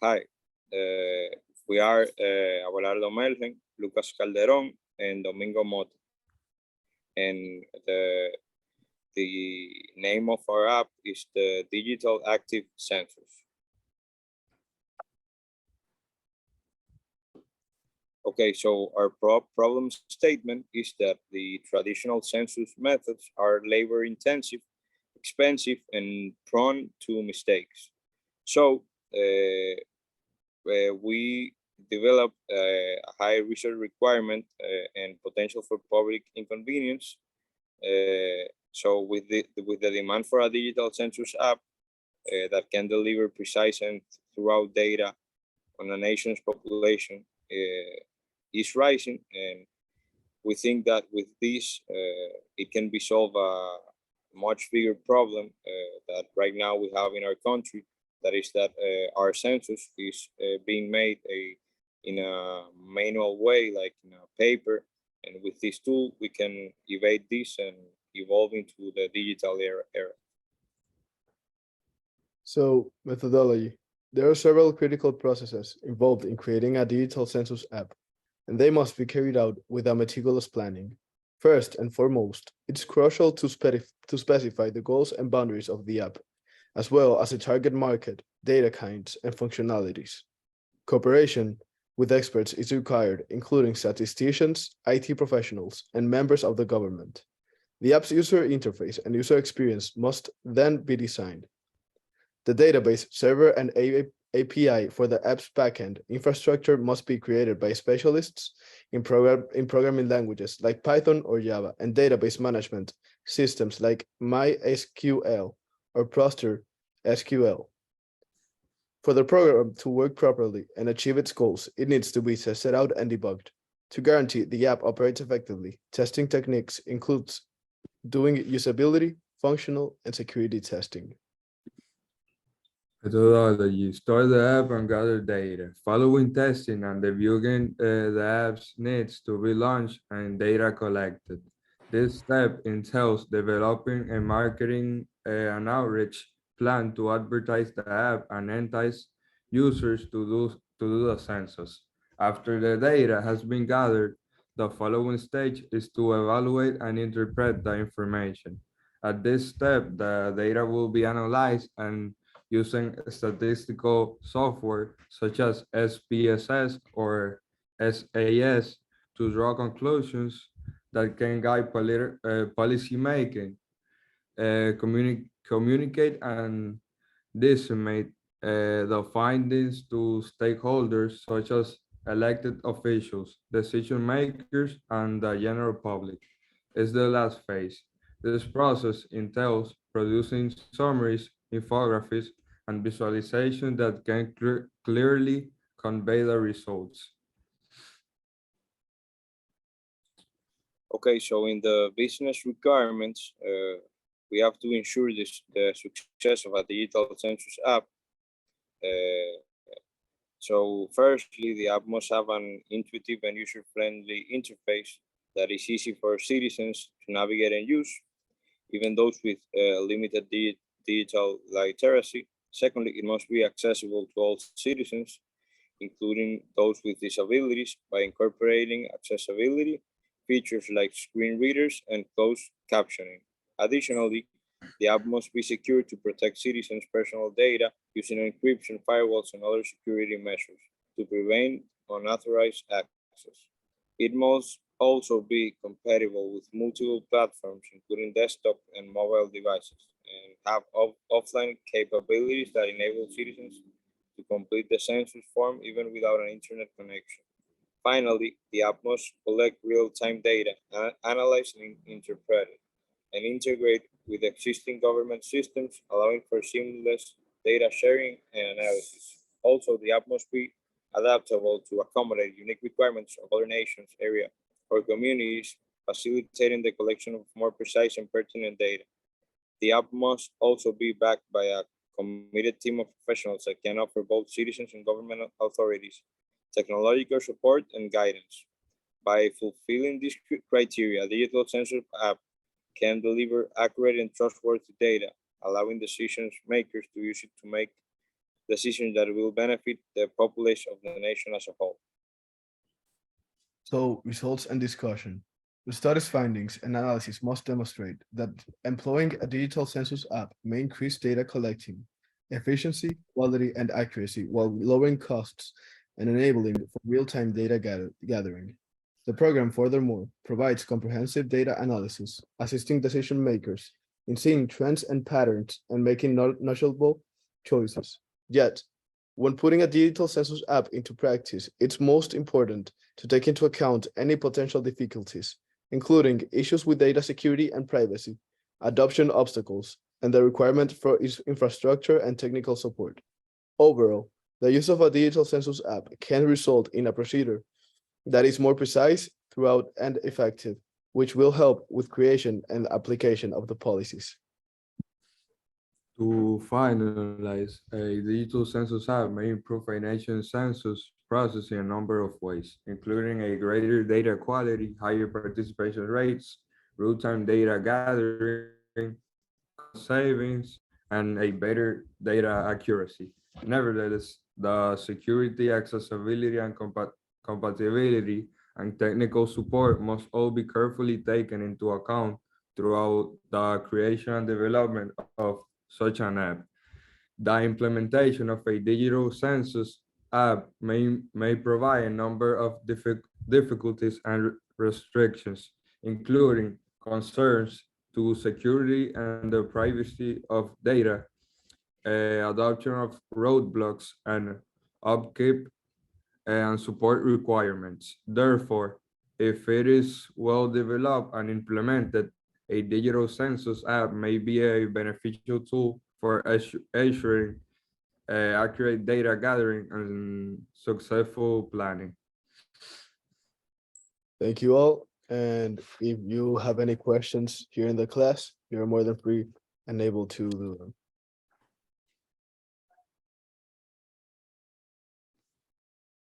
Hi, we are Abelardo Melgen, Lucas Calderon, and Domingo Mota. And the name of our app is the Digital Active Census. Okay, so our problem statement is that the traditional census methods are labor intensive, expensive, and prone to mistakes. So we develop a high research requirement and potential for public inconvenience. So with the demand for a digital census app that can deliver precise and throughout data on a nation's population is rising, and we think that with this it can be solved a much bigger problem that right now we have in our country. That is that our census is being made in a manual way, like in a paper. And with this tool, we can evade this and evolve into the digital era. So, methodology. There are several critical processes involved in creating a digital census app, and they must be carried out with a meticulous planning. First and foremost, it's crucial to specify the goals and boundaries of the app, as well as the target market, data kinds, and functionalities. Cooperation with experts is required, including statisticians, IT professionals, and members of the government. The app's user interface and user experience must then be designed. The database, server, and API for the app's backend infrastructure must be created by specialists in programming languages like Python or Java, and database management systems like MySQL or ProsterSQL. For the program to work properly and achieve its goals, it needs to be tested out and debugged. To guarantee the app operates effectively, testing techniques includes doing usability, functional, and security testing. Methodology: store the app and gather data. Following testing and debugging the app's needs to be launched and data collected. This step entails developing a marketing and outreach plan to advertise the app and entice users to do the census. After the data has been gathered, the following stage is to evaluate and interpret the information. At this step, the data will be analyzed and using statistical software such as SPSS or SAS to draw conclusions that can guide policy making, communicate and disseminate the findings to stakeholders such as elected officials, decision makers, and the general public. Is the last phase. This process entails producing summaries, infographics, and visualization that can clearly convey the results. Okay, so in the business requirements, we have to ensure the success of a digital census app. So firstly, the app must have an intuitive and user-friendly interface that is easy for citizens to navigate and use, even those with limited digital literacy. Secondly, it must be accessible to all citizens, including those with disabilities, by incorporating accessibility features like screen readers and closed captioning. Additionally, the app must be secure to protect citizens' personal data using encryption, firewalls, and other security measures to prevent unauthorized access. It must also be compatible with multiple platforms, including desktop and mobile devices, and have offline capabilities that enable citizens to complete the census form even without an internet connection. Finally, the app must collect real-time data, analyze and interpret it, and integrate with existing government systems, allowing for seamless data sharing and analysis. Also, the app must be adaptable to accommodate unique requirements of other nations, area, or communities, facilitating the collection of more precise and pertinent data. The app must also be backed by a committed team of professionals that can offer both citizens and government authorities technological support and guidance. By fulfilling these criteria, a digital census app can deliver accurate and trustworthy data, allowing decision makers to use it to make decisions that will benefit the population of the nation as a whole. So, results and discussion. The study's findings and analysis must demonstrate that employing a digital census app may increase data collecting, efficiency, quality, and accuracy while lowering costs and enabling for real-time data gathering. The program, furthermore, provides comprehensive data analysis, assisting decision makers in seeing trends and patterns and making notable choices. Yet, when putting a digital census app into practice, it's most important to take into account any potential difficulties, including issues with data security and privacy, adoption obstacles, and the requirement for infrastructure and technical support. Overall, the use of a digital census app can result in a procedure that is more precise throughout and effective, which will help with creation and application of the policies. To finalize, a digital census app may improve a nation's census process in a number of ways, including a greater data quality, higher participation rates, real-time data gathering, cost savings, and a better data accuracy. Nevertheless, the security, accessibility, and compatibility and technical support must all be carefully taken into account throughout the creation and development of such an app. The implementation of a digital census app may provide a number of difficulties and restrictions, including concerns to security and the privacy of data, adoption of roadblocks, and upkeep and support requirements. Therefore, if it is well developed and implemented, a digital census app may be a beneficial tool for assuring accurate data gathering and successful planning. Thank you all. And if you have any questions here in the class, you're more than free and able to